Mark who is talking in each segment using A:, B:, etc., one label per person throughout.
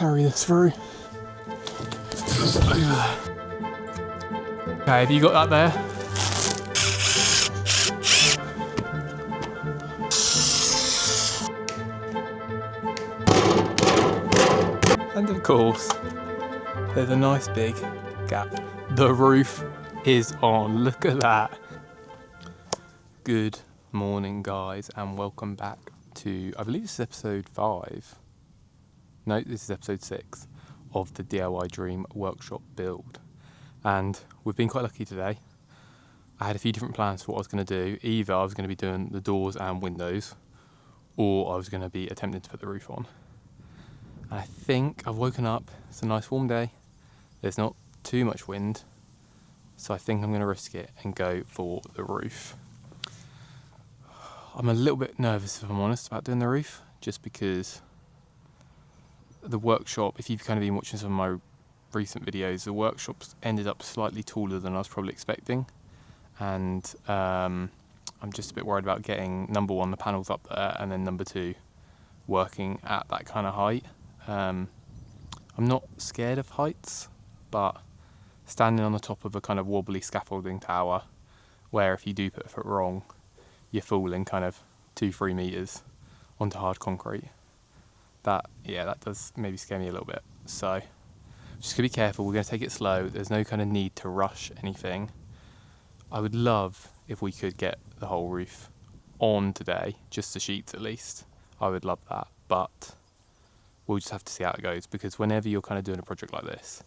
A: carry this through. Okay, have you got that there? And of course, there's a nice big gap. The roof is on, look at that. Good morning guys, and welcome back to, I believe this is episode 5. No, this is episode 6 of the DIY Dream workshop build. And we've been quite lucky today. I had a few different plans for what I was going to do. Either I was going to be doing the doors and windows, or I was going to be attempting to put the roof on. And I think I've woken up, it's a nice warm day, there's not too much wind, so I think I'm going to risk it and go for the roof. I'm a little bit nervous, if I'm honest, about doing the roof, just because the workshop, if you've kind of been watching some of my recent videos, the workshops ended up slightly taller than I was probably expecting, and I'm just a bit worried about getting, number one, the panels up there, and then number two, working at that kind of height. I'm not scared of heights, but standing on the top of a kind of wobbly scaffolding tower, where if you do put a foot wrong, you're falling kind of 2-3 meters onto hard concrete. That does maybe scare me a little bit. So just gonna be careful, we're gonna take it slow. There's no kind of need to rush anything. I would love if we could get the whole roof on today, just the sheets at least. I would love that, but we'll just have to see how it goes, because whenever you're kind of doing a project like this,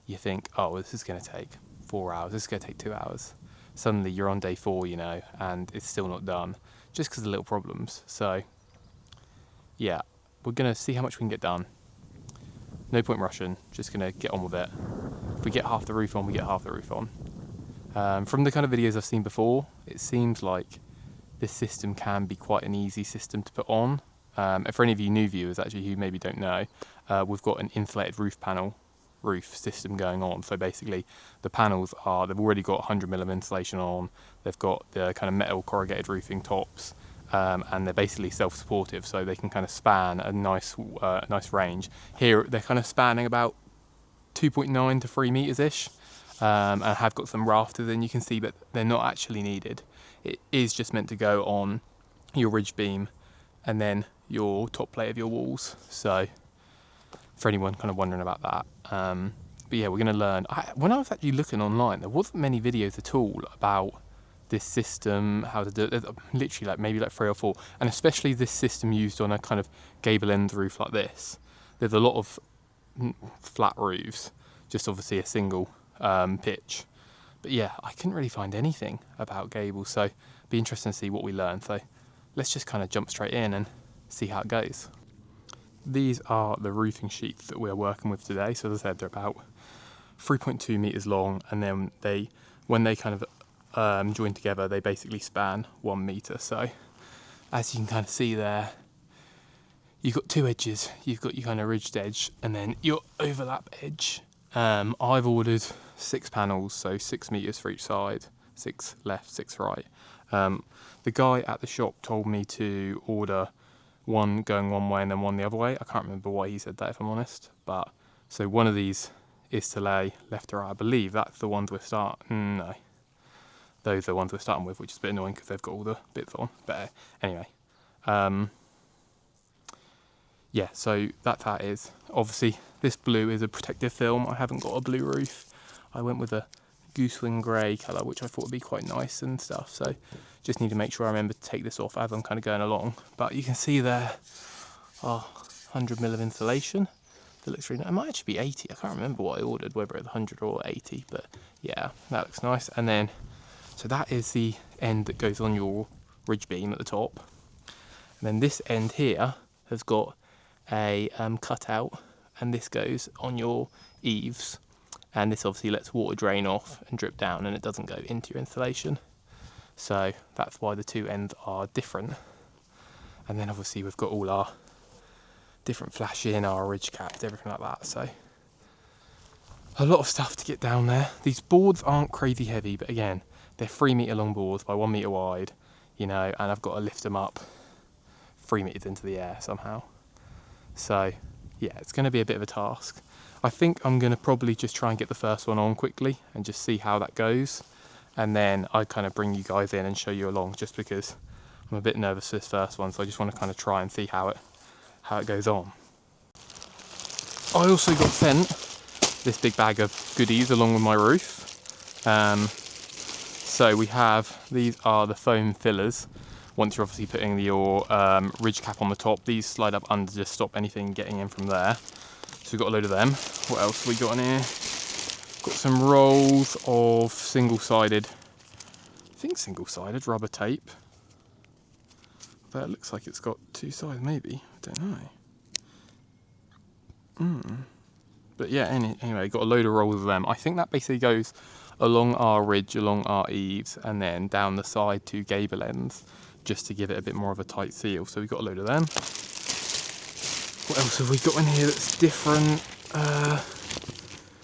A: you think, oh, this is gonna take 4 hours, this is gonna take 2 hours. Suddenly you're on day 4, you know, and it's still not done, just because of little problems. So yeah, we're gonna see how much we can get done. No point rushing, just gonna get on with it. If we get half the roof on, we get half the roof on. From the kind of videos I've seen before, it seems like this system can be quite an easy system to put on. And for any of you new viewers actually who maybe don't know, we've got an insulated roof system going on. So basically the panels they've already got 100mm insulation on, they've got the kind of metal corrugated roofing tops, and they're basically self-supportive, so they can kind of span a nice range. Here they're kind of spanning about 2.9 to 3 meters ish, and I have got some rafters in, you can see, but they're not actually needed. It is just meant to go on your ridge beam and then your top plate of your walls. So for anyone kind of wondering about that, but yeah, we're going to learn. When I was actually looking online, there wasn't many videos at all about this system, how to do it. There's literally maybe 3 or 4, and especially this system used on a kind of gable end roof like this. There's a lot of flat roofs, just obviously a single pitch. But yeah, I couldn't really find anything about gables, so it'd be interesting to see what we learn. So let's just kind of jump straight in and see how it goes. These are the roofing sheets that we're working with today. So as I said, they're about 3.2 meters long, and then when they kind of join together, they basically span 1 meter. So as you can kind of see there, you've got 2 edges. You've got your kind of ridged edge and then your overlap edge. I've ordered 6 panels, so 6 meters for each side, 6 left, 6 right. The guy at the shop told me to order one going one way and then one the other way. I can't remember why he said that, if I'm honest. But so one of these is to lay left to right. I believe that's the ones we're starting. No, those are the ones we're starting with, which is a bit annoying because they've got all the bits on. But anyway, yeah. So that's how it is. Obviously, this blue is a protective film. I haven't got a blue roof. I went with a goosewing grey colour, which I thought would be quite nice and stuff. So just need to make sure I remember to take this off as I'm kind of going along. But you can see there, 100mm insulation. That looks really nice. It might actually be 80. I can't remember what I ordered, whether it's 100 or 80. But yeah, that looks nice. And then, so that is the end that goes on your ridge beam at the top. And then this end here has got a cutout, and this goes on your eaves. And this obviously lets water drain off and drip down, and it doesn't go into your insulation. So that's why the 2 ends are different. And then obviously we've got all our different flashing, our ridge caps, everything like that. So a lot of stuff to get down there. These boards aren't crazy heavy, but again, they're 3 meter long boards by 1 meter wide, you know, and I've got to lift them up 3 meters into the air somehow. So yeah, it's going to be a bit of a task. I think I'm going to probably just try and get the first one on quickly and just see how that goes. And then I kind of bring you guys in and show you along, just because I'm a bit nervous for this first one. So I just want to kind of try and see how it goes on. I also got sent this big bag of goodies along with my roof. So we have, these are the foam fillers. Once you're obviously putting your ridge cap on the top, these slide up under to stop anything getting in from there. So we've got a load of them. What else have we got in here? Got some rolls of single-sided, I think single-sided rubber tape. That looks like it's got two sides, maybe. I don't know. But yeah, anyway, got a load of rolls of them. I think that basically goes along our ridge, along our eaves, and then down the side to gable ends, just to give it a bit more of a tight seal. So we've got a load of them. What else have we got in here that's different?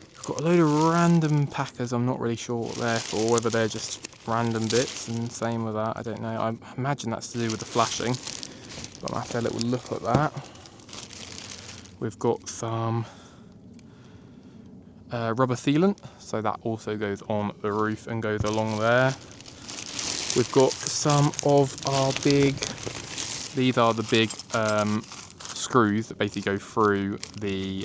A: We've got a load of random packers. I'm not really sure what they're for, whether they're just random bits, and same with that, I don't know. I imagine that's to do with the flashing, but I'll have to have a little look at that. We've got some rubber sealant, so that also goes on the roof and goes along there. We've got some of our these are the big screws that basically go through the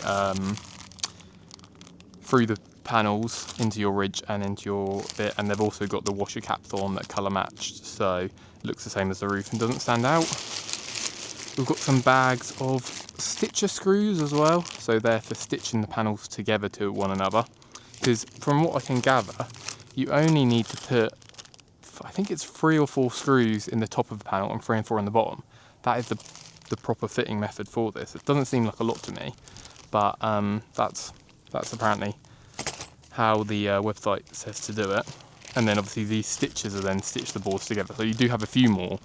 A: panels into your ridge and into your bit, and they've also got the washer caps on that colour matched, so it looks the same as the roof and doesn't stand out. We've got some bags of stitcher screws as well, so they're for stitching the panels together to one another, because from what I can gather, you only need to put, I think it's 3 or 4 screws in the top of the panel and 3 and 4 in the bottom. That is the proper fitting method for this. It doesn't seem like a lot to me, but that's apparently how the website says to do it. And then obviously these stitches are then stitch the boards together, so you do have a few more.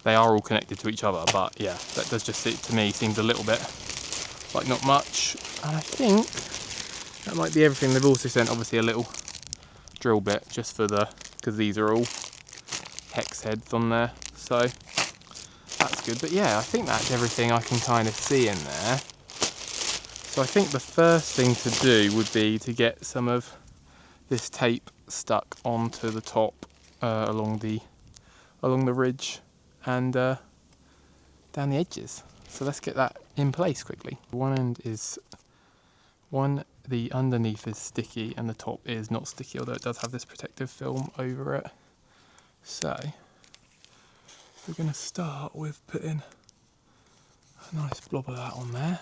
A: They are all connected to each other, but yeah, that does just, to me, seems a little bit like not much. And I think that might be everything. They've also sent obviously a little drill bit just for because these are all hex heads on there, so that's good. But yeah, I think that's everything I can kind of see in there. So I think the first thing to do would be to get some of this tape stuck onto the top along the ridge and down the edges. So let's get that in place quickly. One end is the underneath is sticky and the top is not sticky, although it does have this protective film over it. So we're going to start with putting a nice blob of that on there.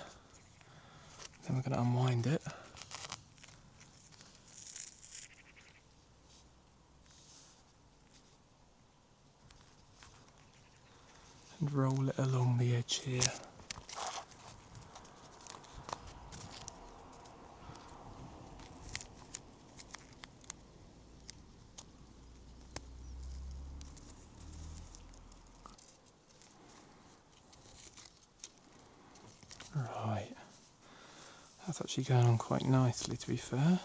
A: Then we're going to unwind it. And roll it along the edge here. Right, that's actually going on quite nicely, to be fair.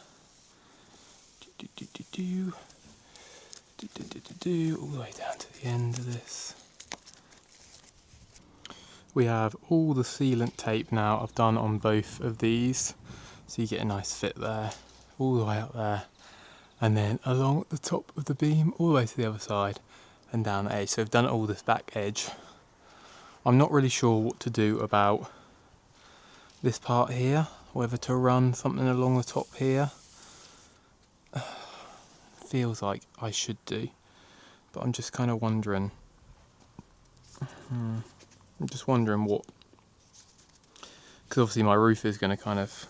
A: All the way down to the end of this. We have all the sealant tape now I've done on both of these, so you get a nice fit there, all the way up there, and then along the top of the beam, all the way to the other side, and down the edge. So I've done all this back edge. I'm not really sure what to do about this part here, whether to run something along the top here. Feels like I should do, but I'm just kind of wondering. I'm just wondering what, because obviously my roof is going to kind of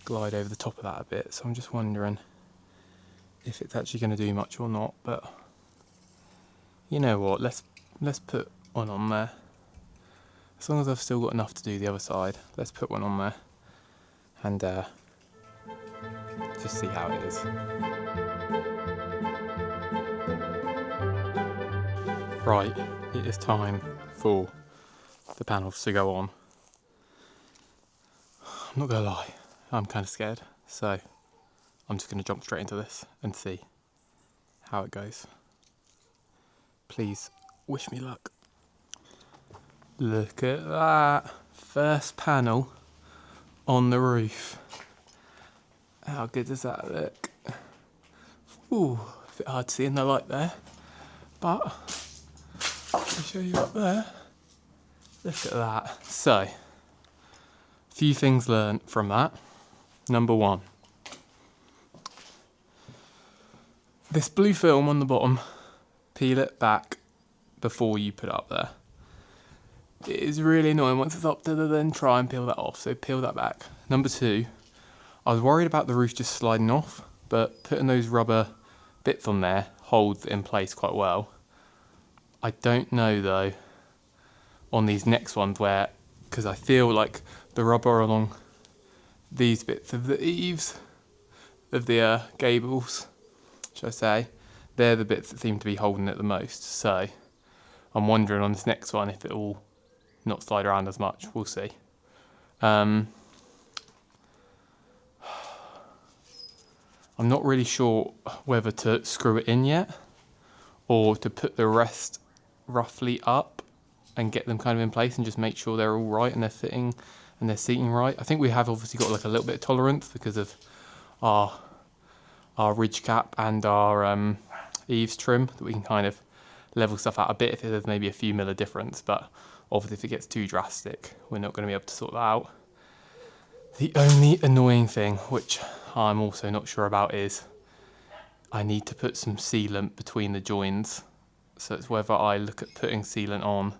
A: glide over the top of that a bit, so I'm just wondering if it's actually going to do much or not. But you know what, let's put one on there. As long as I've still got enough to do the other side, let's put one on there and just see how it is. Right, it is time for the panels to go on. I'm not gonna lie, I'm kind of scared, so I'm just gonna jump straight into this and see how it goes. Please wish me luck. Look at that, First panel on the roof. How good does that look? Ooh, a bit hard to see in the light there, but I'll show you up there. Look at that. So, a few things learned from that. Number one, this blue film on the bottom, peel it back before you put it up there. It is really annoying once it's up to then try and peel that off, so peel that back. Number two, I was worried about the roof just sliding off, but putting those rubber bits on there holds it in place quite well. I don't know though on these next ones where, because I feel like the rubber along these bits of the eaves of the gables, should I say, they're the bits that seem to be holding it the most. So I'm wondering on this next one if it will not slide around as much. We'll see. I'm not really sure whether to screw it in yet or to put the rest roughly up and get them kind of in place and just make sure they're all right and they're fitting and they're seating right. I think we have obviously got like a little bit of tolerance because of our ridge cap and our eaves trim, that we can kind of level stuff out a bit if there's maybe a few mil difference, but obviously if it gets too drastic, we're not going to be able to sort that out. The only annoying thing, which I'm also not sure about, is I need to put some sealant between the joins. So it's whether I look at putting sealant on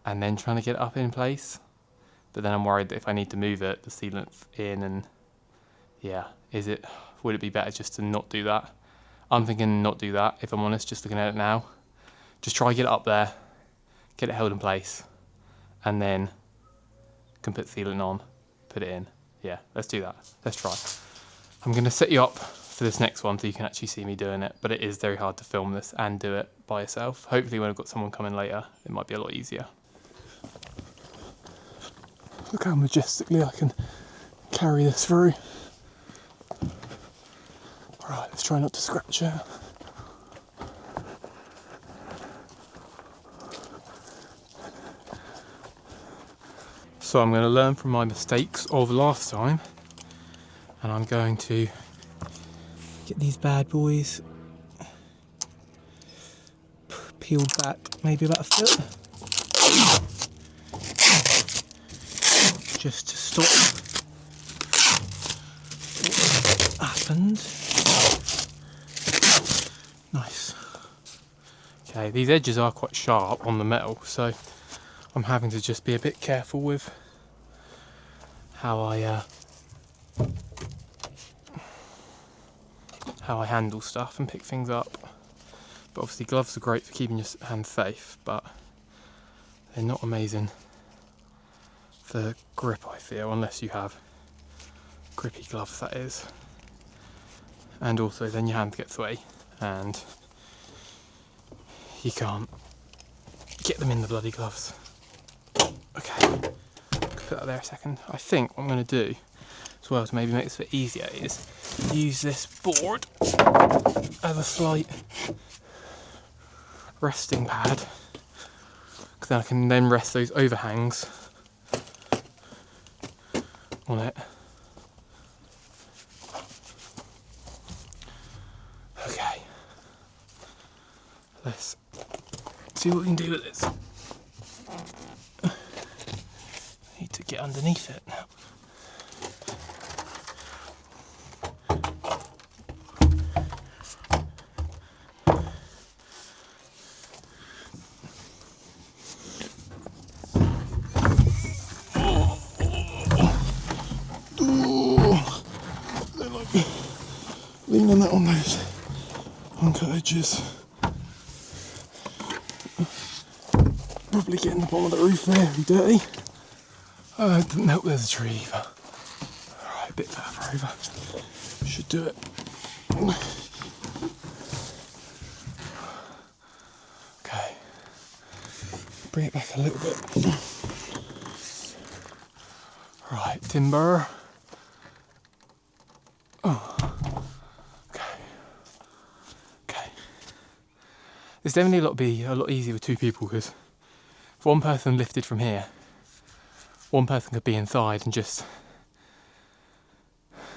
A: and then trying to get it up in place. But then I'm worried that if I need to move it, the sealant's in, and yeah, would it be better just to not do that? I'm thinking not do that, if I'm honest, just looking at it now. Just try get it up there, get it held in place, and then can put sealant on, put it in. Yeah, let's do that. Let's try. I'm going to set you up for this next one so you can actually see me doing it, but it is very hard to film this and do it by yourself. Hopefully when I've got someone coming later, it might be a lot easier. Look how majestically I can carry this through. Alright, let's try not to scratch it. So I'm going to learn from my mistakes of last time, and I'm going to get these bad boys peeled back maybe about a foot, just to stop what happened. Nice. Okay, these edges are quite sharp on the metal, so I'm having to just be a bit careful with how I handle stuff and pick things up. But obviously gloves are great for keeping your hands safe, but they're not amazing for grip, I feel, unless you have grippy gloves, that is. And also then your hands get sweaty and you can't get them in the bloody gloves. Okay, put that there a second. I think what I'm going to do as well to maybe make this a bit easier is use this board as a slight resting pad, because then I can then rest those overhangs on it. Okay, let's see what we can do with this. I need to get underneath it now. Lean on that on those uncut edges. Probably getting the bottom of the roof very dirty. Oh, it doesn't help there's a tree either. Alright, a bit further over. Should do it. Okay. Bring it back a little bit. Right, timber. Oh. It's definitely be a lot easier with two people, because if one person lifted from here, one person could be inside and just,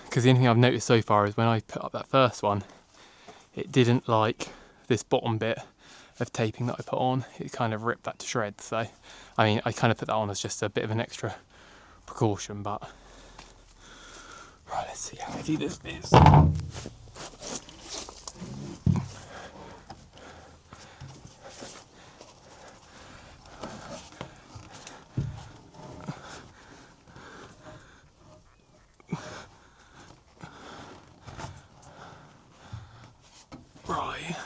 A: because the only thing I've noticed so far is when I put up that first one, it didn't like this bottom bit of taping that I put on, it kind of ripped that to shreds. So I mean, I kind of put that on as just a bit of an extra precaution, but right, let's see how heavy this is. Right,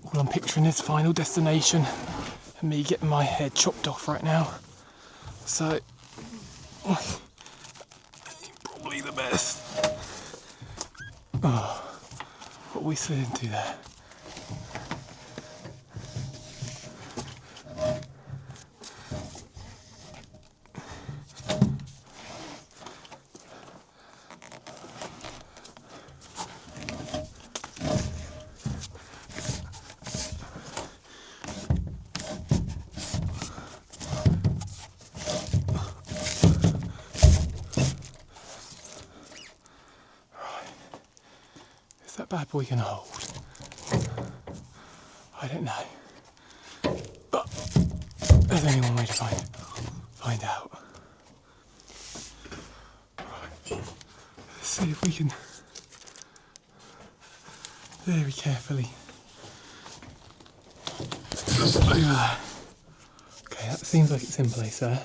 A: all I'm picturing is final destination and me getting my head chopped off right now. So probably the best. Oh, what we slid into there. Is that bad boy gonna hold? I don't know, but there's only one way to find out. Right. Let's see if we can very carefully over there. Okay, that seems like it's in place there.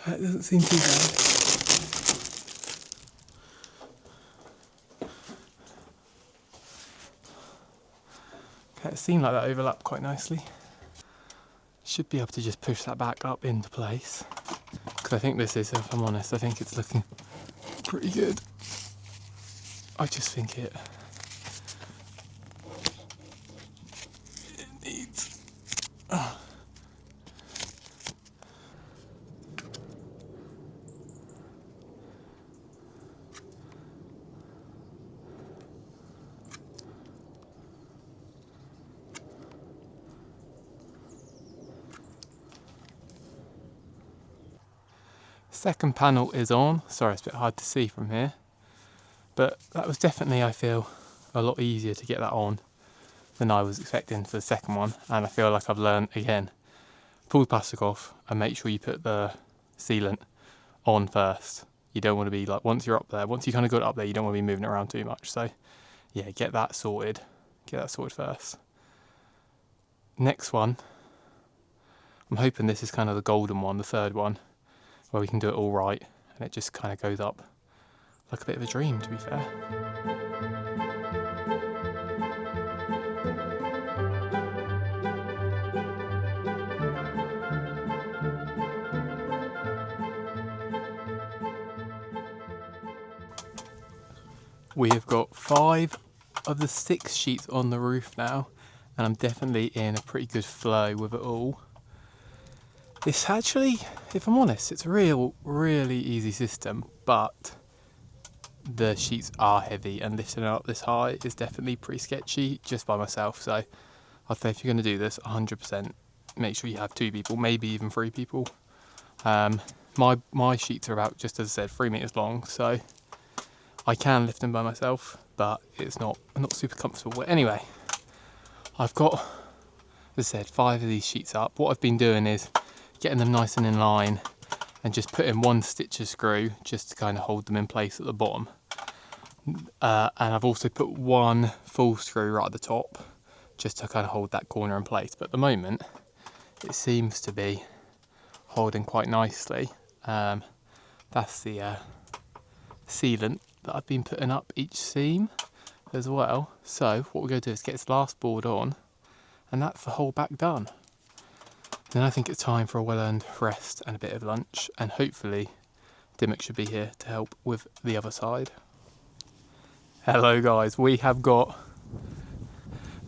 A: That doesn't seem too bad. Okay, it seemed like that overlapped quite nicely. Should be able to just push that back up into place. Because I think this is, if I'm honest, I think it's looking pretty good. I just think it needs... Second panel is on. Sorry, it's a bit hard to see from here, but that was definitely, I feel, a lot easier to get that on than I was expecting for the second one. And I feel like I've learned again, pull the plastic off and make sure you put the sealant on first. You don't want to be like, once you're up there, once you kind of got it up there, you don't want to be moving it around too much. So yeah, get that sorted first. Next one, I'm hoping this is kind of the golden one, the third one, where we can do it all right and it just kind of goes up like a bit of a dream, to be fair. We have got 5 of the 6 sheets on the roof now, and I'm definitely in a pretty good flow with it all. It's actually, if I'm honest, it's a really easy system, but the sheets are heavy and lifting it up this high is definitely pretty sketchy just by myself. So I'd say if you're going to do this, 100% make sure you have 2 people, maybe even 3 people. My sheets are about, just as I said, 3 meters long, so I can lift them by myself, but it's not super comfortable. But anyway, I've got, as I said, 5 of these sheets up. What I've been doing is getting them nice and in line and just putting 1 stitcher screw just to kind of hold them in place at the bottom. And I've also put 1 full screw right at the top just to kind of hold that corner in place. But at the moment, it seems to be holding quite nicely. That's the sealant that I've been putting up each seam as well. So what we're going to do is get this last board on, and that's the whole back done. Then I think it's time for a well-earned rest and a bit of lunch, and hopefully Dimmock should be here to help with the other side. Hello guys, we have got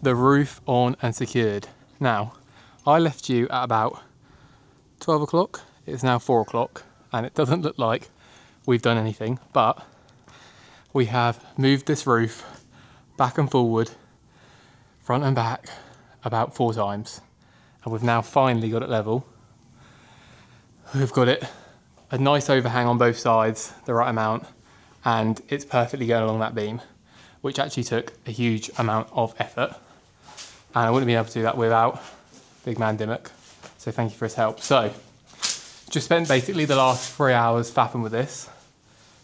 A: the roof on and secured. Now, I left you at about 12 o'clock, it's now 4 o'clock, and it doesn't look like we've done anything, but we have moved this roof back and forward, front and back, about 4 times, and we've now finally got it level. We've got it a nice overhang on both sides, the right amount, and it's perfectly going along that beam, which actually took a huge amount of effort, and I wouldn't be able to do that without big man Dimmock, so thank you for his help. So just spent basically the last 3 hours fapping with this,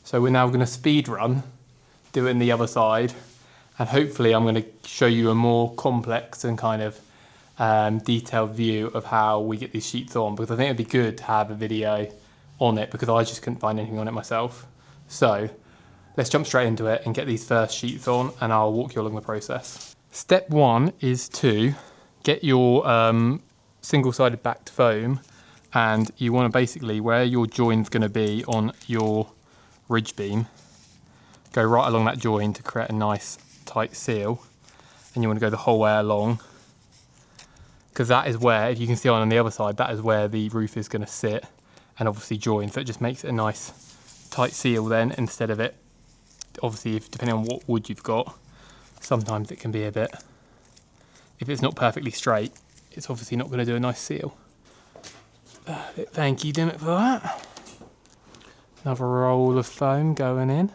A: so we're now going to speed run, do it in the other side, and hopefully I'm going to show you a more complex and kind of detailed view of how we get these sheets on, because I think it'd be good to have a video on it, because I just couldn't find anything on it myself. So let's jump straight into it and get these first sheets on, and I'll walk you along the process. Step 1 is to get your single-sided backed foam, and you want to basically, where your join's going to be on your ridge beam, go right along that join to create a nice tight seal, and you want to go the whole way along, because that is where, if you can see on the other side, that is where the roof is going to sit and obviously join, so it just makes it a nice tight seal then, instead of it, obviously if, depending on what wood you've got, sometimes it can be a bit, if it's not perfectly straight, it's obviously not going to do a nice seal. Thank you, Dimmock, for that. Another roll of foam going in.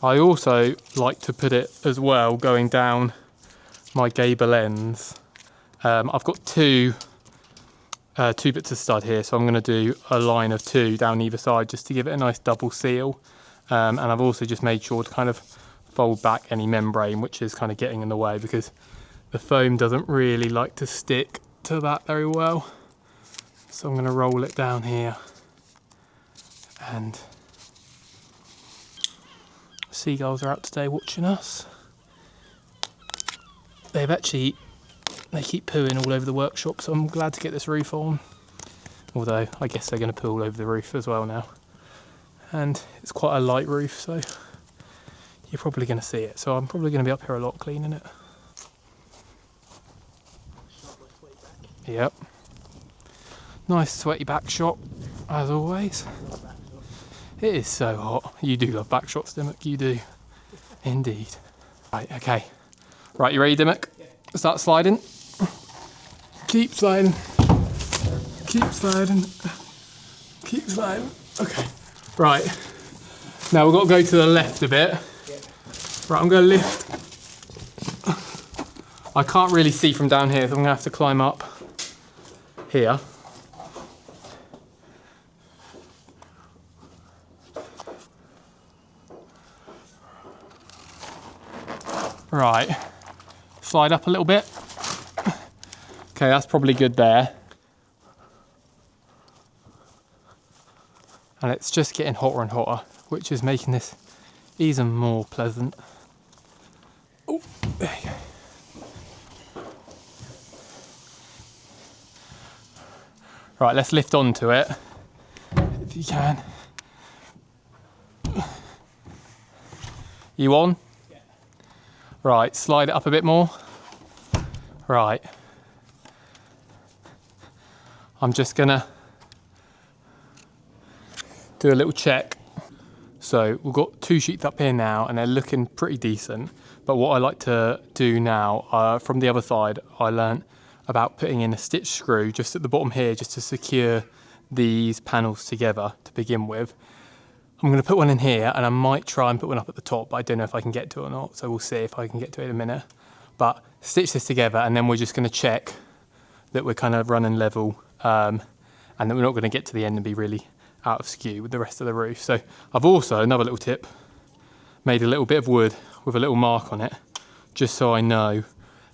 A: I also like to put it as well going down my gable ends. I've got two bits of stud here, so I'm going to do a line of 2 down either side just to give it a nice double seal. And I've also just made sure to kind of fold back any membrane which is kind of getting in the way, because the foam doesn't really like to stick to that very well. So I'm going to roll it down here, and seagulls are out today watching us. They keep pooing all over the workshop, so I'm glad to get this roof on. Although I guess they're going to poo all over the roof as well now. And it's quite a light roof, so you're probably going to see it. So I'm probably going to be up here a lot cleaning it. Yep. Nice sweaty back shot, as always. It is so hot. You do love back shots, Dimmock, you do. Indeed. Right, okay. Right, you ready, Dimmock? Yeah. Start sliding. Keep sliding. Keep sliding. Keep sliding. Okay. Right. Now we've got to go to the left a bit. Yeah. Right, I'm going to lift. I can't really see from down here, so I'm going to have to climb up here. Right, slide up a little bit. Okay, that's probably good there. And it's just getting hotter and hotter, which is making this even more pleasant. Oh, there you go. Right, let's lift onto it, if you can. You on? Right, slide it up a bit more. Right. I'm just gonna do a little check. So we've got 2 sheets up here now, and they're looking pretty decent. But what I like to do now, from the other side, I learnt about putting in a stitch screw just at the bottom here, just to secure these panels together to begin with. I'm going to put one in here, and I might try and put one up at the top, but I don't know if I can get to it or not, so we'll see if I can get to it in a minute. But stitch this together, and then we're just going to check that we're kind of running level, and that we're not going to get to the end and be really out of skew with the rest of the roof. So I've also, another little tip, made a little bit of wood with a little mark on it, just so I know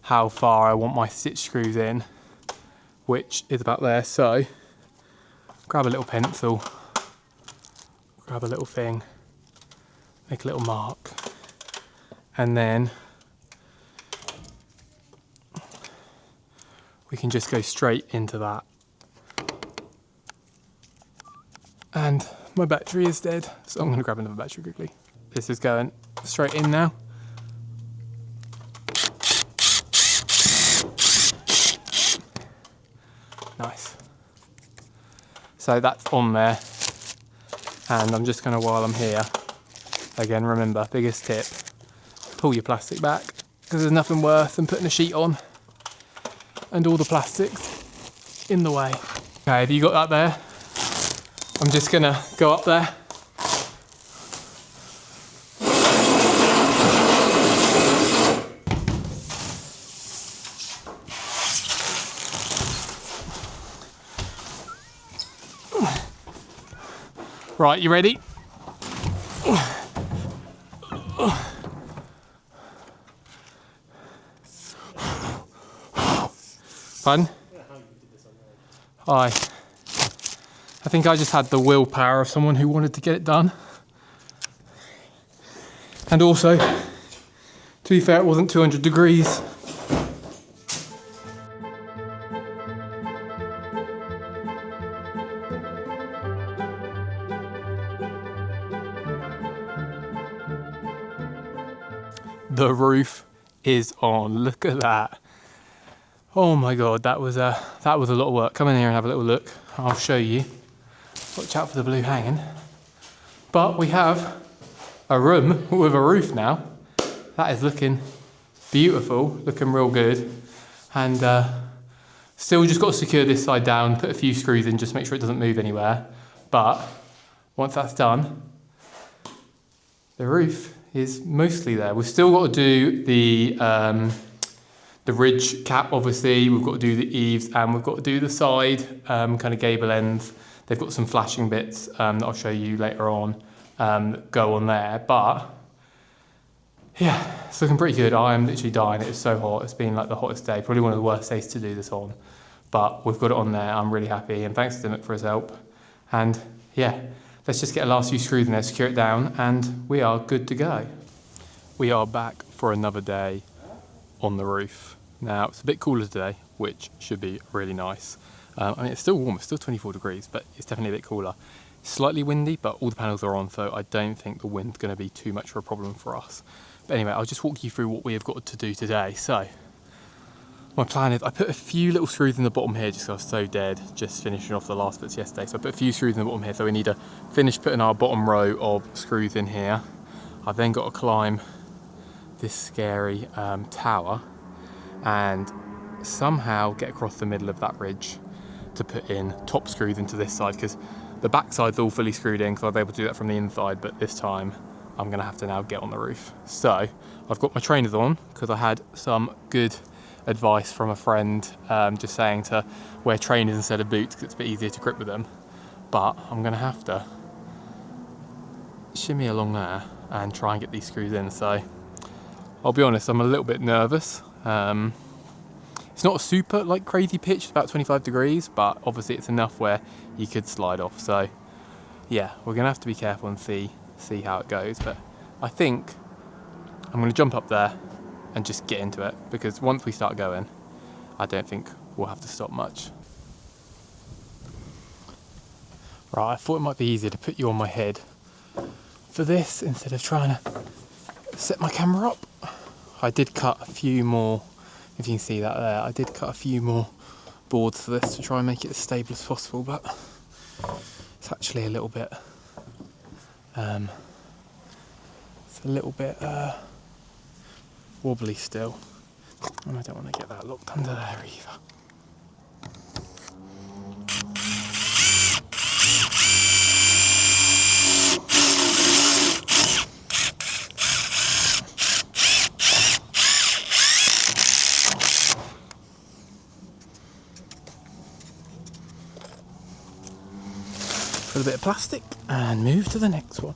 A: how far I want my stitch screws in, which is about there. So grab a little pencil, grab a little thing, make a little mark, and then we can just go straight into that. And my battery is dead, so I'm going to grab another battery quickly. This is going straight in now. Nice. So that's on there. And I'm just going to, while I'm here, Again, remember, biggest tip, pull your plastic back, because there's nothing worse than putting a sheet on and all the plastic's in the way. Okay, have you got that there? I'm just gonna go up there. Right, you ready? Fun? I think I just had the willpower of someone who wanted to get it done. And also, to be fair, it wasn't 200 degrees. The roof is on. Look at that. Oh my god, that was a lot of work. Come in here and have a little look. I'll show you. Watch out for the blue hanging. But we have a room with a roof now. That is looking beautiful, looking real good. And still just got to secure this side down, put a few screws in, just make sure it doesn't move anywhere. But once that's done, the roof is mostly there. We've still got to do the ridge cap, obviously. We've got to do the eaves, and we've got to do the side kind of gable ends. They've got some flashing bits that I'll show you later on that go on there. But yeah, it's looking pretty good. I am literally dying. It is so hot. It's been like the hottest day, probably one of the worst days to do this on. But we've got it on there. I'm really happy, and thanks to Dimmock for his help. And yeah, let's just get the last few screws in there, secure it down, and we are good to go. We are back for another day on the roof. Now, it's a bit cooler today, which should be really nice. I mean, it's still warm, it's still 24 degrees, but it's definitely a bit cooler. Slightly windy, but all the panels are on, so I don't think the wind's going to be too much of a problem for us. But anyway, I'll just walk you through what we have got to do today. So, my plan is I put a few little screws in the bottom here just because I was so dead, just finishing off the last bits yesterday. So I put a few screws in the bottom here, so we need to finish putting our bottom row of screws in here. I've then got to climb this scary tower and somehow get across the middle of that ridge to put in top screws into this side, because the back side's all fully screwed in because I was able to do that from the inside, but this time I'm going to have to now get on the roof. So I've got my trainers on because I had some good advice from a friend just saying to wear trainers instead of boots because it's a bit easier to grip with them. But I'm going to have to shimmy along there and try and get these screws in. So I'll be honest, I'm a little bit nervous. It's not a super like crazy pitch, it's about 25 degrees, but obviously it's enough where you could slide off. So yeah, we're gonna have to be careful and see how it goes. But I think I'm gonna jump up there and just get into it, because once we start going, I don't think we'll have to stop much. Right, I thought it might be easier to put you on my head for this instead of trying to set my camera up. I did cut a few more, if you can see that there, I did cut a few more boards for this to try and make it as stable as possible, but it's actually a little bit, wobbly still, and I don't want to get that locked under there either. Put a bit of plastic and move to the next one.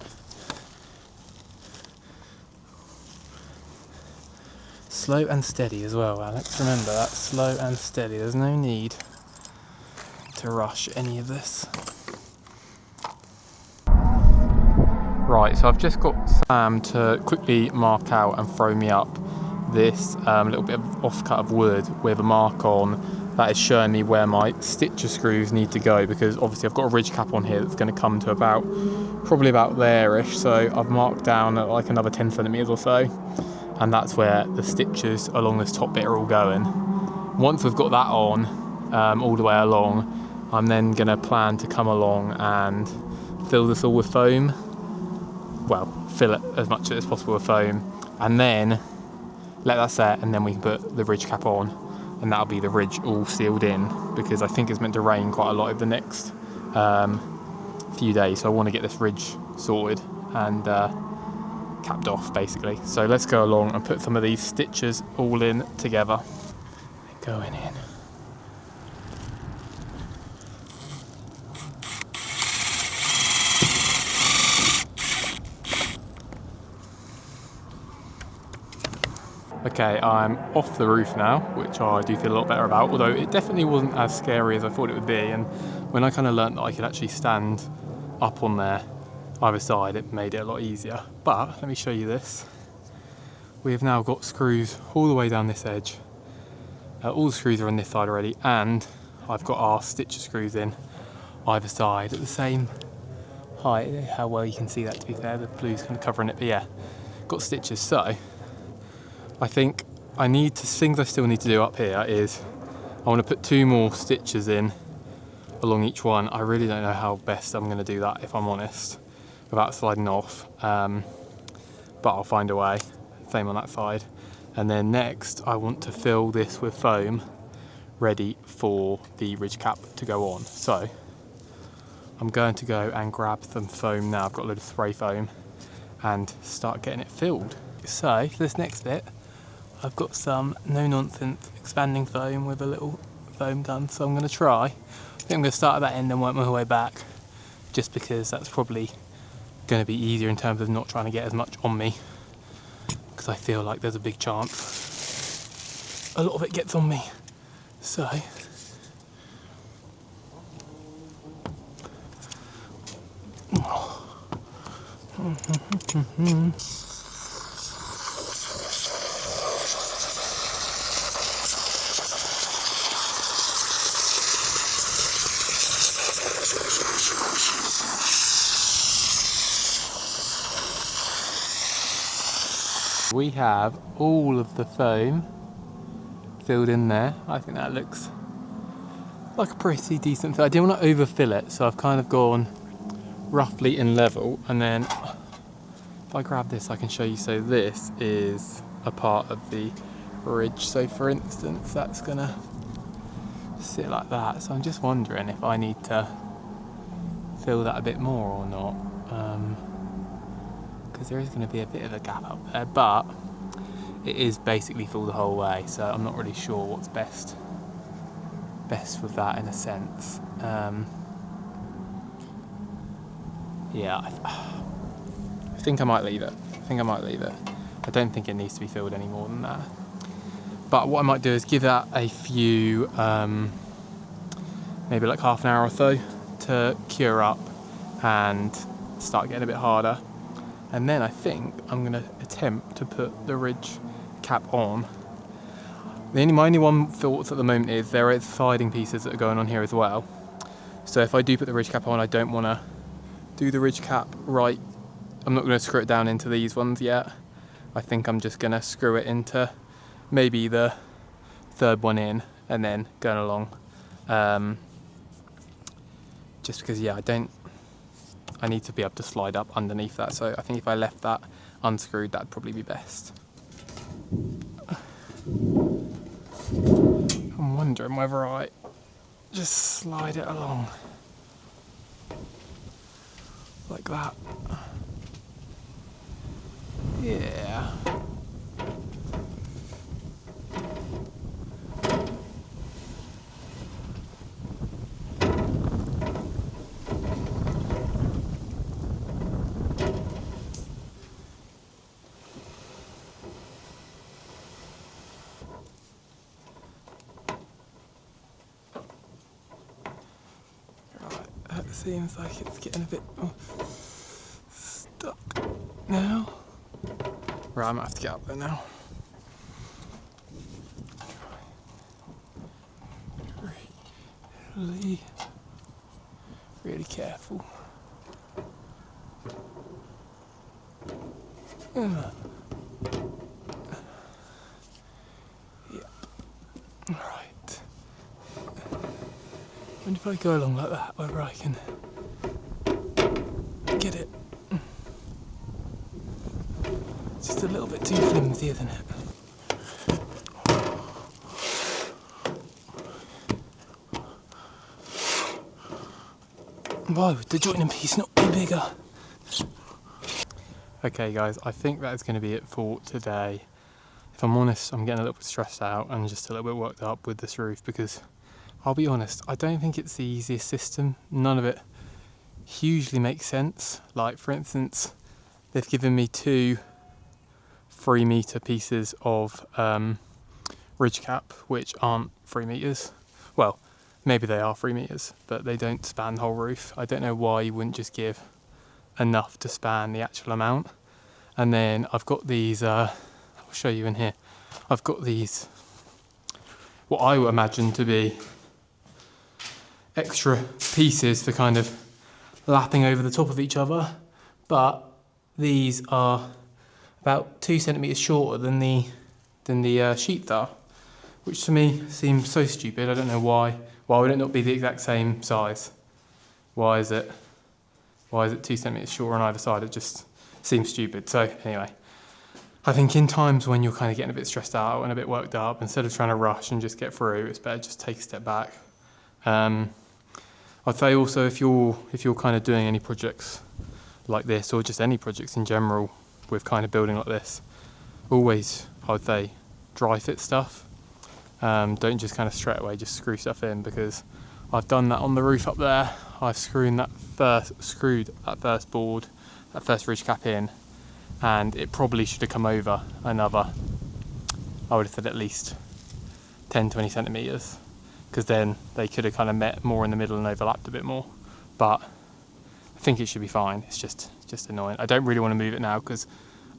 A: Slow and steady as well, Alex. Remember that, slow and steady. There's no need to rush any of this. Right, so I've just got Sam to quickly mark out and throw me up this little bit of offcut of wood with a mark on that is showing me where my stitcher screws need to go, because obviously I've got a ridge cap on here that's going to come to probably about there-ish, so I've marked down at like another 10 centimetres or so, and that's where the stitches along this top bit are all going. Once we've got that on all the way along, I'm then going to plan to come along and fill this all with foam well, fill it as much as possible with foam, and then let that set, and then we can put the ridge cap on, and that'll be the ridge all sealed in, because I think it's meant to rain quite a lot over the next few days, so I want to get this ridge sorted and capped off basically. So let's go along and put some of these stitches all in together. Going in. Okay, I'm off the roof now, which I do feel a lot better about, although it definitely wasn't as scary as I thought it would be, and when I kind of learnt that I could actually stand up on there either side, it made it a lot easier. But let me show you this. We have now got screws all the way down this edge. All the screws are on this side already, and I've got our stitcher screws in either side at the same height. How well you can see that, to be fair, the blue's kind of covering it, but yeah, got stitches. So I think things I still need to do up here is I want to put 2 more stitches in along each one. I really don't know how best I'm going to do that, if I'm honest, without sliding off, but I'll find a way. Same on that side. And then next I want to fill this with foam ready for the ridge cap to go on. So I'm going to go and grab some foam now. I've got a load of spray foam and start getting it filled. So for this next bit, I've got some no nonsense expanding foam with a little foam gun, so I'm going to try. I think I'm going to start at that end and work my way back, just because that's probably going to be easier in terms of not trying to get as much on me, because I feel like there's a big chance a lot of it gets on me. So we have all of the foam filled in there. I think that looks like a pretty decent fill. I didn't want to overfill it, so I've kind of gone roughly in level, and then if I grab this I can show you. So this is a part of the ridge, so for instance that's gonna sit like that, so I'm just wondering if I need to fill that a bit more or not, because there is going to be a bit of a gap up there, but it is basically full the whole way, so I'm not really sure what's best with that in a sense. Yeah, I think I might leave it. I don't think it needs to be filled any more than that. But what I might do is give that a few, maybe like half an hour or so to cure up and start getting a bit harder. And then I think I'm going to attempt to put the ridge cap on. My only one thoughts at the moment is there is siding pieces that are going on here as well. So if I do put the ridge cap on, I don't want to do the ridge cap right. I'm not going to screw it down into these ones yet. I think I'm just going to screw it into maybe the third one in and then going along. Just because, yeah, I need to be able to slide up underneath that, so I think if I left that unscrewed, that'd probably be best. I'm wondering whether I just slide it along like that. Yeah. It seems like it's getting a bit stuck now. Right, I might have to get up there now. Really careful. Yep. Right. And if I go along like that, whether I can get it. a little bit too flimsy, isn't it? Why would the joining piece not be bigger? Okay guys, I think that is going to be it for today. If I'm honest, I'm getting a little bit stressed out and just a little bit worked up with this roof because, I'll be honest, I don't think it's the easiest system. None of it hugely makes sense. Like for instance, they've given me 2 3-metre pieces of ridge cap which aren't 3 metres. Well, maybe they are 3 metres, but they don't span the whole roof. I don't know why you wouldn't just give enough to span the actual amount. And then I've got these, I'll show you in here, I've got these, what I would imagine to be extra pieces for kind of lapping over the top of each other, but these are about 2 centimetres shorter than the sheets are, which to me seems so stupid. I don't know why. Why would it not be the exact same size? Why is it 2 centimetres shorter on either side? It just seems stupid. So anyway, I think in times when you're kind of getting a bit stressed out and a bit worked up, instead of trying to rush and just get through, it's better just take a step back. I'd say also if you're kind of doing any projects like this, or just any projects in general with kind of building like this, always, I would say, dry fit stuff. Don't just kind of straight away just screw stuff in, because I've done that on the roof up there. I've screwed that first board, that first ridge cap in, and it probably should have come over another, I would have said at least 10-20 centimetres, because then they could have kind of met more in the middle and overlapped a bit more. But I think it should be fine. It's just annoying. I don't really want to move it now because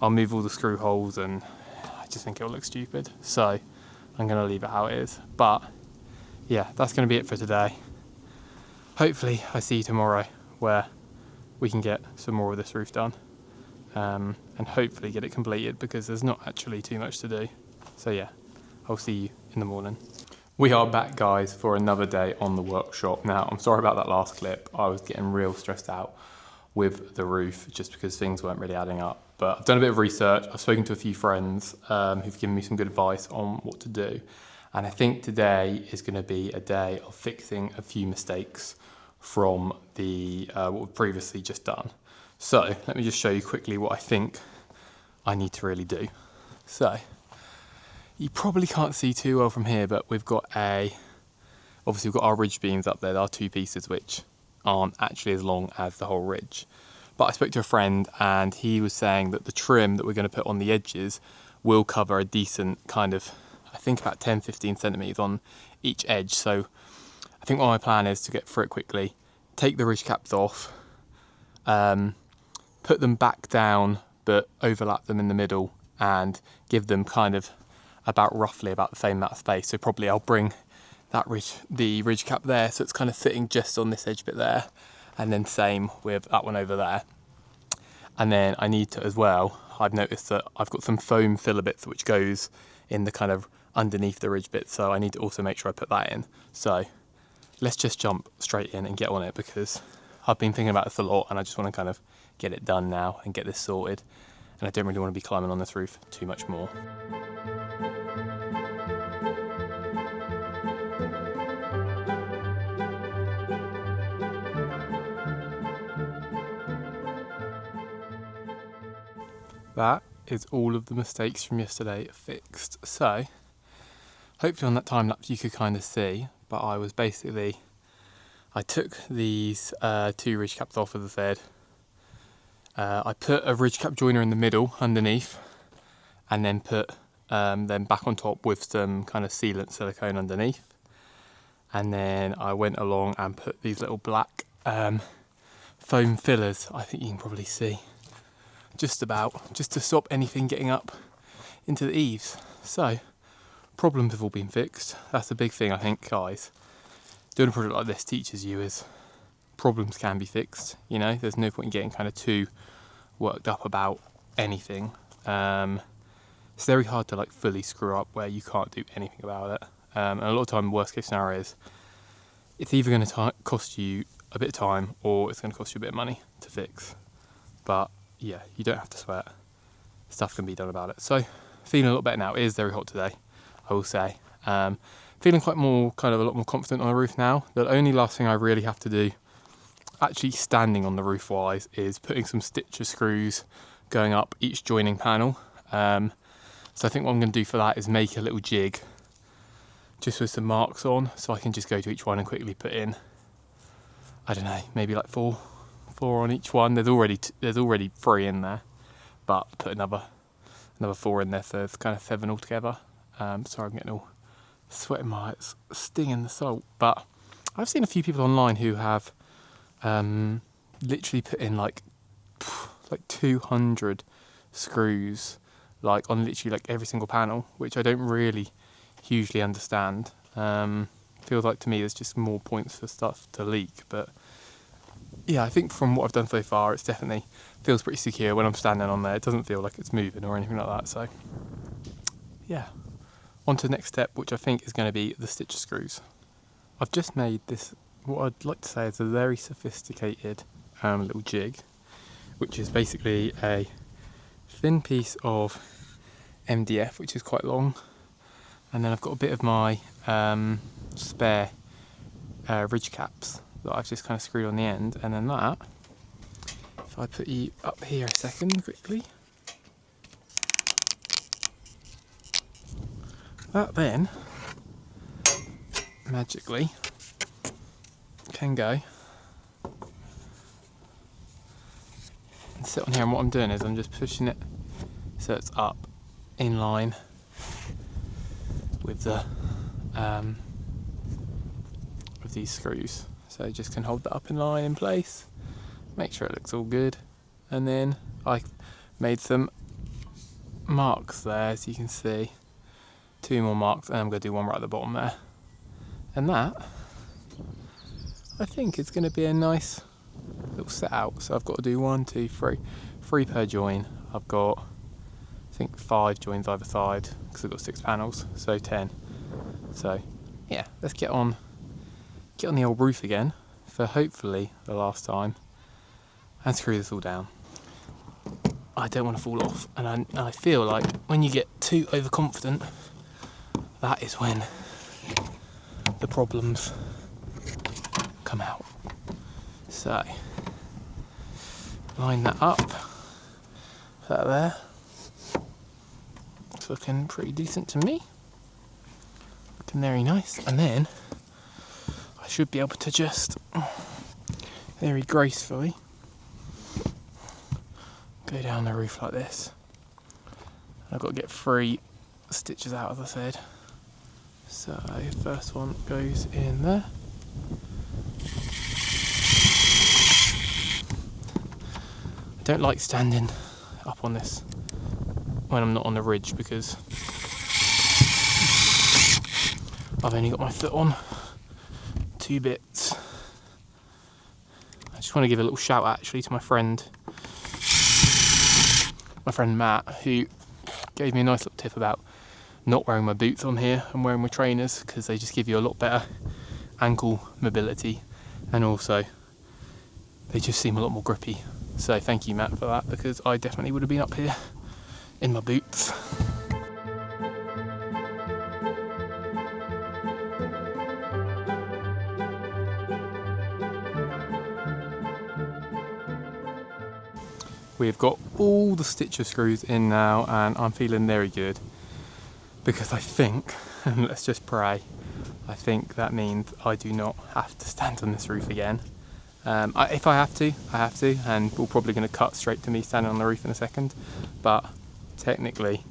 A: I'll move all the screw holes and I just think it'll look stupid. So I'm going to leave it how it is. But yeah, that's going to be it for today. Hopefully I see you tomorrow where we can get some more of this roof done, and hopefully get it completed, because there's not actually too much to do. So yeah, I'll see you in the morning. We are back, guys, for another day on the workshop. Now, I'm sorry about that last clip. I was getting real stressed out with the roof just because things weren't really adding up. But I've done a bit of research. I've spoken to a few friends who've given me some good advice on what to do. And I think today is going to be a day of fixing a few mistakes from the what we've previously just done. So let me just show you quickly what I think I need to really do. So you probably can't see too well from here, but we've got obviously we've got our ridge beams up there. There are 2 pieces which aren't actually as long as the whole ridge. But I spoke to a friend and he was saying that the trim that we're going to put on the edges will cover a decent kind of, I think about 10-15 centimetres on each edge. So I think what my plan is to get through it quickly, take the ridge caps off, put them back down but overlap them in the middle and give them kind of roughly about the same amount of space. So probably I'll bring the ridge cap there, so it's kind of sitting just on this edge bit there, and then same with that one over there. And then I need to as well, I've noticed that I've got some foam filler bits which goes in the kind of underneath the ridge bit, so I need to also make sure I put that in. So let's just jump straight in and get on it, because I've been thinking about this a lot and I just want to kind of get it done now and get this sorted, and I don't really want to be climbing on this roof too much more. That is all of the mistakes from yesterday fixed. So hopefully on that time lapse you could kind of see, but I took these 2 ridge caps off, as I said. I put a ridge cap joiner in the middle underneath, and then put them back on top with some kind of sealant silicone underneath. And then I went along and put these little black foam fillers, I think you can probably see, just to stop anything getting up into the eaves. So problems have all been fixed. That's a big thing, I think, guys. Doing a project like this teaches you is problems can be fixed. You know, there's no point in getting kind of too worked up about anything. It's very hard to like fully screw up where you can't do anything about it. And a lot of time, worst case scenario is it's either going to cost you a bit of time or it's going to cost you a bit of money to fix. But yeah, you don't have to sweat. stuff can be done about it. So feeling a lot better now. It is very hot today, I will say. Feeling quite more, kind of a lot more confident on the roof now. The only last thing I really have to do, actually standing on the roof wise, is putting some stitcher screws going up each joining panel. So I think what I'm going to do for that is make a little jig just with some marks on, so I can just go to each one and quickly put in, I don't know, maybe like four on each one. There's already 3 in there, but put another 4 in there, so it's kind of 7 altogether. Sorry, I'm getting all sweat in my eyes, stinging the salt. But I've seen a few people online who have literally put in like 200 screws, like on literally like every single panel, which I don't really hugely understand. Feels like to me there's just more points for stuff to leak, but yeah, I think from what I've done so far, it's definitely feels pretty secure when I'm standing on there. It doesn't feel like it's moving or anything like that. So yeah, on to the next step, which I think is going to be the stitcher screws. I've just made this, what I'd like to say is a very sophisticated little jig, which is basically a thin piece of MDF, which is quite long, and then I've got a bit of my spare ridge caps that I've just kind of screwed on the end, and then that, if I put you up here a second quickly, that then magically can go and sit on here, and what I'm doing is I'm just pushing it so it's up in line with the with these screws. So just can hold that up in line in place, make sure it looks all good, and then I made some marks there, as you can see, 2 more marks, and I'm going to do one right at the bottom there. And that, I think, is going to be a nice little set out. So I've got to do 1, 2, 3 per join. I've got, I think, 5 joins either side because I've got 6 panels, so 10. So yeah, let's get on the old roof again for hopefully the last time and screw this all down. I don't want to fall off, and I feel like when you get too overconfident, that is when the problems come out. So line that up, put that there. It's looking pretty decent to me, looking very nice, and then I should be able to just very gracefully go down the roof like this. I've got to get 3 stitches out, as I said. So first one goes in there. I don't like standing up on this when I'm not on the ridge because I've only got my foot on 2 bits. I just want to give a little shout actually to my friend Matt, who gave me a nice little tip about not wearing my boots on here and wearing my trainers, because they just give you a lot better ankle mobility, and also they just seem a lot more grippy. So thank you, Matt, for that, because I definitely would have been up here in my boots. We've got all the stitcher screws in now, and I'm feeling very good, because I think, and let's just pray, I think that means I do not have to stand on this roof again. If I have to, I have to, and we're probably going to cut straight to me standing on the roof in a second, but technically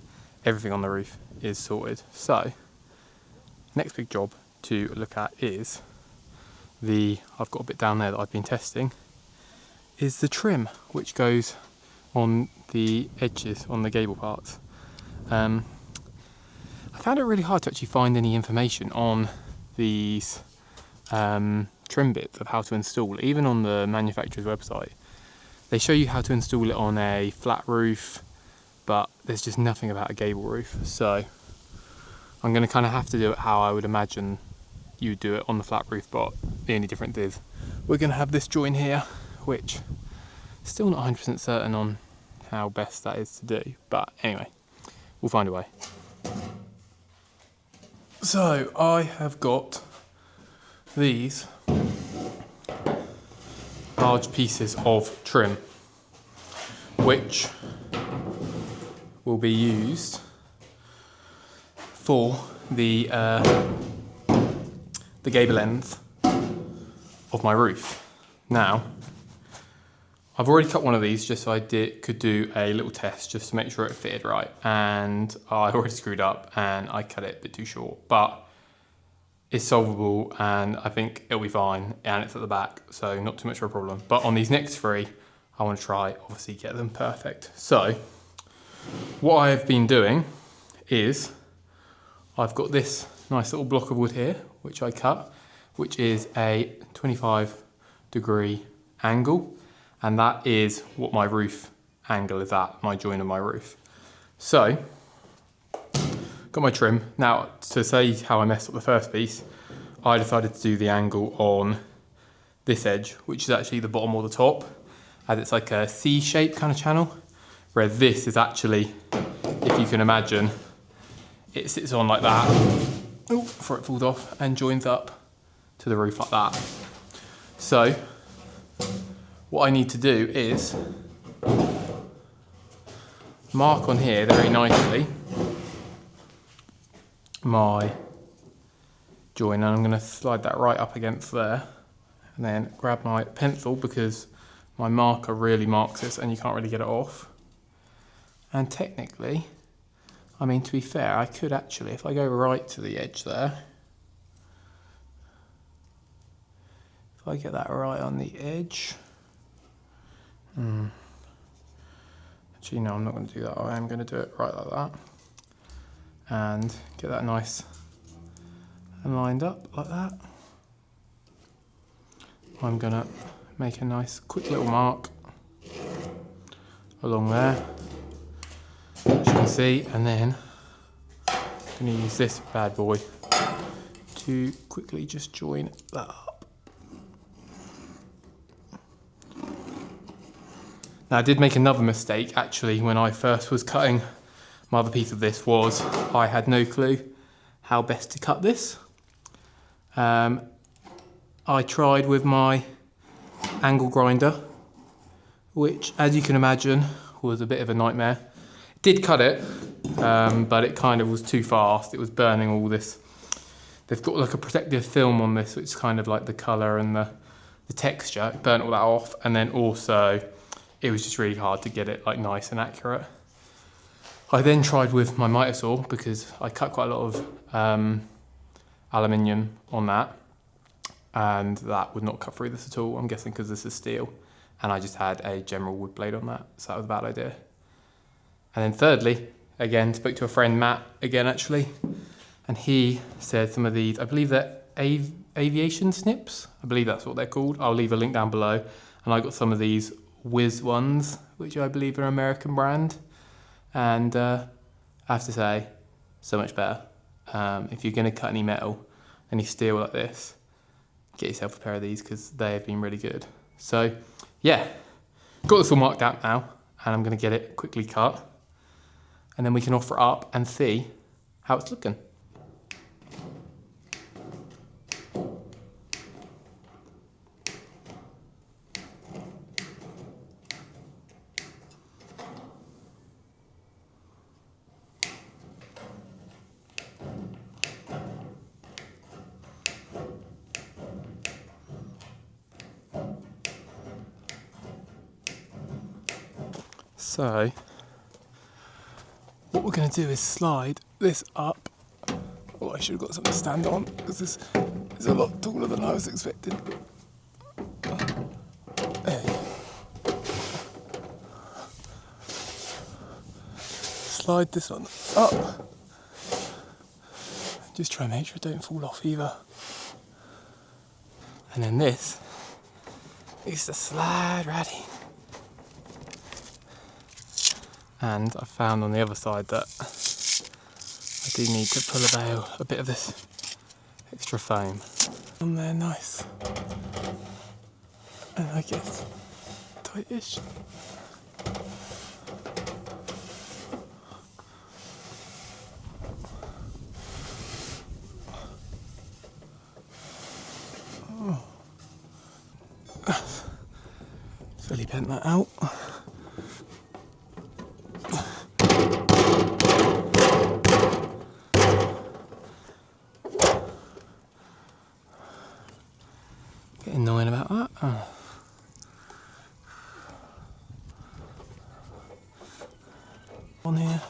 A: everything on the roof is sorted. So next big job to look at is I've got a bit down there that I've been testing, is the trim which goes on the edges, on the gable parts. I found it really hard to actually find any information on these trim bits of how to install it. Even on the manufacturer's website, they show you how to install it on a flat roof, but there's just nothing about a gable roof. So I'm going to kind of have to do it how I would imagine you would do it on the flat roof, but the only difference is we're going to have this join here, which still not 100% certain on how best that is to do. But anyway, we'll find a way. So I have got these large pieces of trim, which will be used for the gable ends of my roof. Now, I've already cut one of these just so I could do a little test just to make sure it fitted right, and I already screwed up and I cut it a bit too short, but it's solvable and I think it'll be fine, and it's at the back, so not too much of a problem. But on these next three, I want to try, obviously, get them perfect. So what I've been doing is I've got this nice little block of wood here, which I cut, which is a 25-degree angle, and that is what my roof angle is at, my join of my roof. So, got my trim. Now, to say how I messed up the first piece, I decided to do the angle on this edge, which is actually the bottom or the top, as it's like a C-shaped kind of channel, where this is actually, if you can imagine, it sits on like that, before it falls off, and joins up to the roof like that. So, what I need to do is mark on here very nicely my join, and I'm going to slide that right up against there, and then grab my pencil because my marker really marks this and you can't really get it off. And technically, I mean, to be fair, I could actually, if I go right to the edge there, if I get that right on the edge, actually no, I'm not going to do that. I am going to do it right like that and get that nice and lined up like that. I'm going to make a nice quick little mark along there, as you can see, and then I'm going to use this bad boy to quickly just join that up. Now, I did make another mistake actually when I first was cutting my other piece of this, was I had no clue how best to cut this. I tried with my angle grinder, which, as you can imagine, was a bit of a nightmare. It did cut it, but it kind of was too fast. It was burning all this. They've got like a protective film on this, which is kind of like the colour and the texture. It burnt all that off, and then also it was just really hard to get it like nice and accurate. I then tried with my miter saw because I cut quite a lot of aluminium on that, and that would not cut through this at all. I'm guessing because this is steel, and I just had a general wood blade on that, so that was a bad idea. And then thirdly, again, spoke to a friend, Matt, again actually, and he said some of these, I believe they're aviation snips, I believe that's what they're called. I'll leave a link down below, and I got some of these Whiz ones, which I believe are an American brand, and I have to say, so much better. If you're going to cut any metal, any steel like this, get yourself a pair of these because they have been really good. So yeah, got this all marked out now, and I'm going to get it quickly cut, and then we can offer it up and see how it's looking. So what we're going to do is slide this up. Oh, I should have got something to stand on because this is a lot taller than I was expecting. There you go. Slide this one up. Just try and make sure it don't fall off either. And then this is the slide right in. And I found on the other side that I do need to pull a bit of this extra foam on there, nice. And I guess tightish. bent that out. Bit annoying about that. Oh. On here.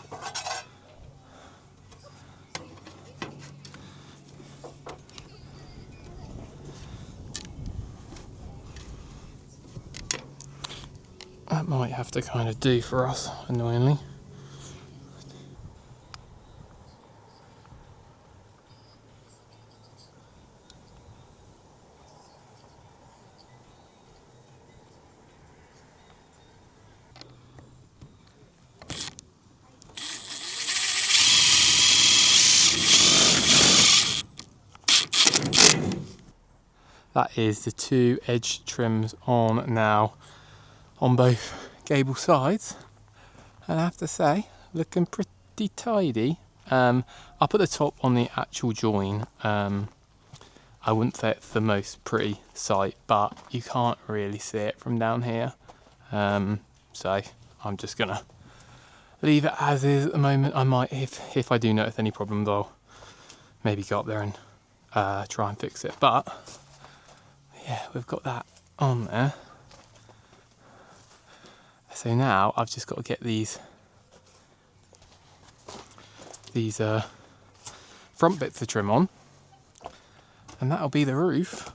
A: That might have to kind of do for us, annoyingly. That is the 2 edge trims on now on both gable sides, and I have to say, looking pretty tidy. Up at the top on the actual join, I wouldn't say it's the most pretty sight, but you can't really see it from down here. So I'm just gonna leave it as is at the moment. I might, if I do notice any problems, I'll maybe go up there and try and fix it. But yeah, we've got that on there. So now I've just got to get these front bits to trim on, and that'll be the roof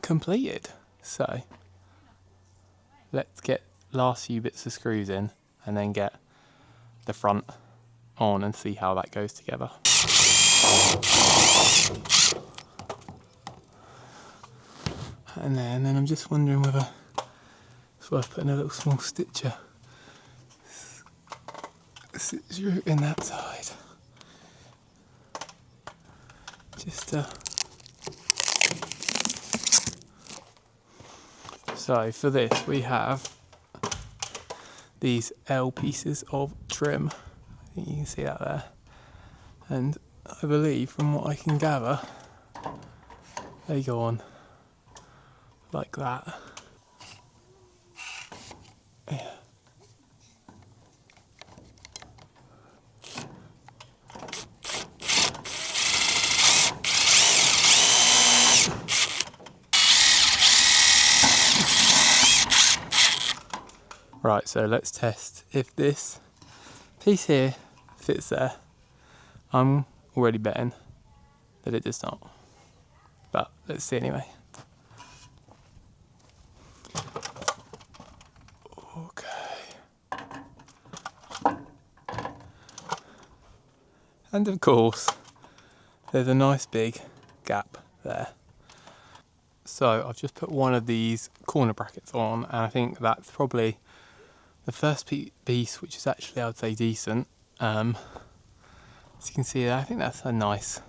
A: completed. So let's get last few bits of screws in and then get the front on and see how that goes together. And then I'm just wondering whether it's worth putting a little small stitcher in that side. Just so for this we have these L pieces of trim. I think you can see that there. And I believe from what I can gather, they go on like that. Yeah. Right, so let's test if this piece here fits there. I'm already betting that it does not, but let's see anyway. And of course, there's a nice big gap there. So I've just put one of these corner brackets on, and I think that's probably the first piece which is actually, I would say, decent. As you can see there, I think that's a nice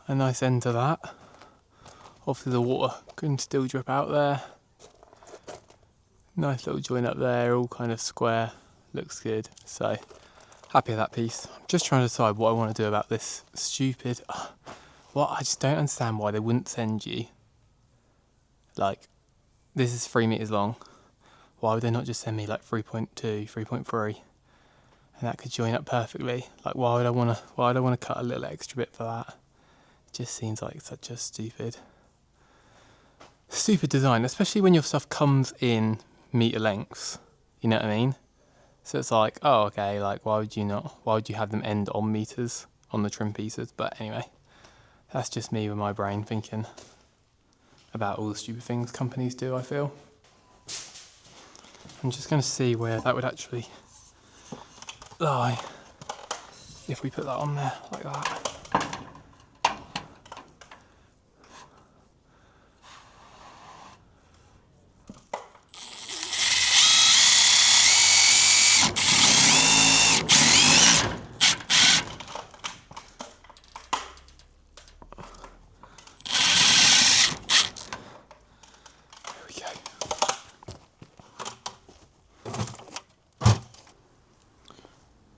A: end to that. Obviously the water can still drip out there. Nice little joint up there, all kind of square, looks good. So happy with that piece. I'm just trying to decide what I want to do about this stupid, well, I just don't understand why they wouldn't send you, like, this is 3 meters long. Why would they not just send me like 3.2, 3.3, and that could join up perfectly? Like, why would I want to cut a little extra bit for that? It just seems like such a stupid design, especially when your stuff comes in meter lengths. You know what I mean? So it's like, oh, okay, like, why would you have them end on meters on the trim pieces? But anyway, that's just me with my brain thinking about all the stupid things companies do, I feel. I'm just going to see where that would actually lie if we put that on there like that.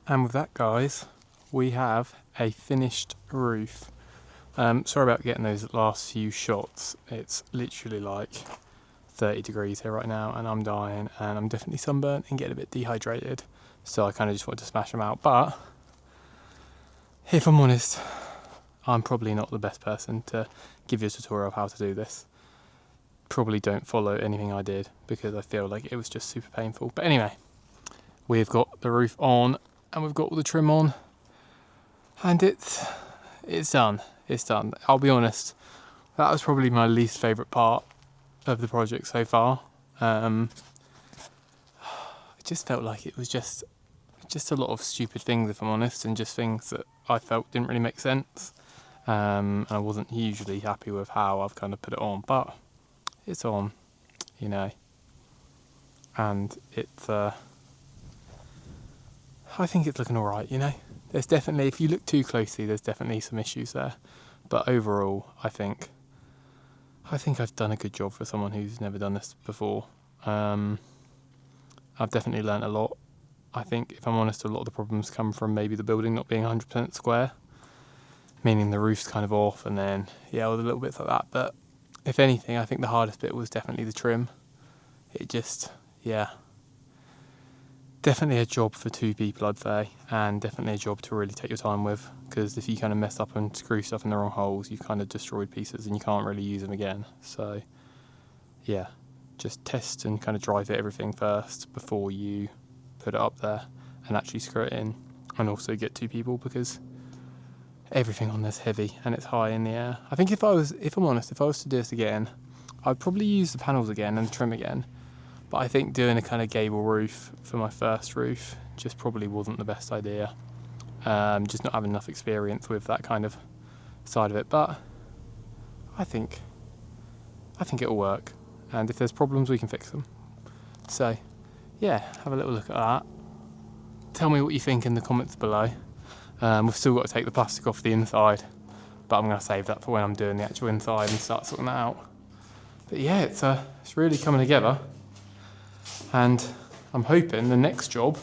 A: And with that, guys, we have a finished roof. Sorry about getting those last few shots. It's literally like 30 degrees here right now, and I'm dying, and I'm definitely sunburnt and getting a bit dehydrated. So I kind of just wanted to smash them out. But if I'm honest, I'm probably not the best person to give you a tutorial of how to do this. Probably don't follow anything I did because I feel like it was just super painful. But anyway, we've got the roof on and we've got all the trim on, and it's done. It's done. I'll be honest, that was probably my least favourite part of the project so far. It just felt like it was just a lot of stupid things, if I'm honest, and just things that I felt didn't really make sense. And I wasn't hugely happy with how I've kind of put it on, but it's on, you know, and it's I think it's looking all right, you know. There's definitely, if you look too closely, there's definitely some issues there, but overall I think I've done a good job for someone who's never done this before. I've definitely learnt a lot. I think, if I'm honest, a lot of the problems come from maybe the building not being 100% square, meaning the roof's kind of off, and then, yeah, all the little bits like that. But if anything, I think the hardest bit was definitely the trim. It just, yeah, definitely a job for two people, I'd say, and definitely a job to really take your time with, because if you kind of mess up and screw stuff in the wrong holes, you've kind of destroyed pieces and you can't really use them again. So, yeah, just test and kind of dry fit everything first before you put it up there and actually screw it in, and also get two people, because everything on there's heavy and it's high in the air. I think if I'm honest, if I was to do this again, I'd probably use the panels again and the trim again, but I think doing a kind of gable roof for my first roof just probably wasn't the best idea. Just not having enough experience with that kind of side of it, but I think it'll work, and if there's problems we can fix them. So yeah, have a little look at that. Tell me what you think in the comments below. We've still got to take the plastic off the inside, but I'm going to save that for when I'm doing the actual inside and start sorting that out. But yeah, it's really coming together, and I'm hoping the next job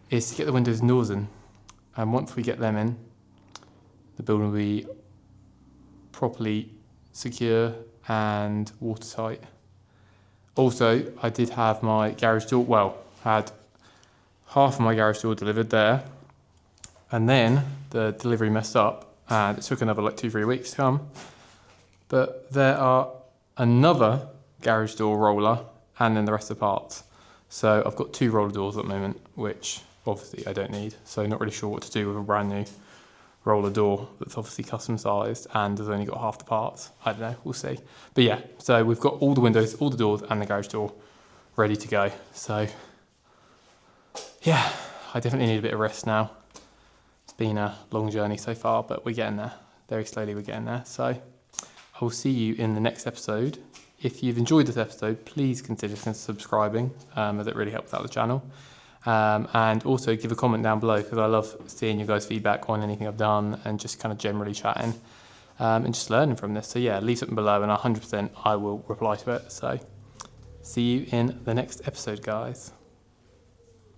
A: is to get the windows and doors in, and once we get them in, the building will be properly secure and watertight. Also, I did have my garage door, well, had half of my garage door delivered there, and then the delivery messed up and it took another like 2-3 weeks to come. But there are another garage door roller and then the rest of the parts. So I've got 2 roller doors at the moment, which obviously I don't need. So not really sure what to do with a brand new roller door that's obviously custom sized and has only got half the parts. I don't know, we'll see. But yeah, so we've got all the windows, all the doors and the garage door ready to go. So yeah, I definitely need a bit of rest now. It's been a long journey so far, but we're getting there. Very slowly we're getting there. So I will see you in the next episode. If you've enjoyed this episode, please consider subscribing, as it really helps out the channel. And also give a comment down below, because I love seeing you guys' feedback on anything I've done and just kind of generally chatting and just learning from this. So yeah, leave something below and 100% I will reply to it. So see you in the next episode, guys.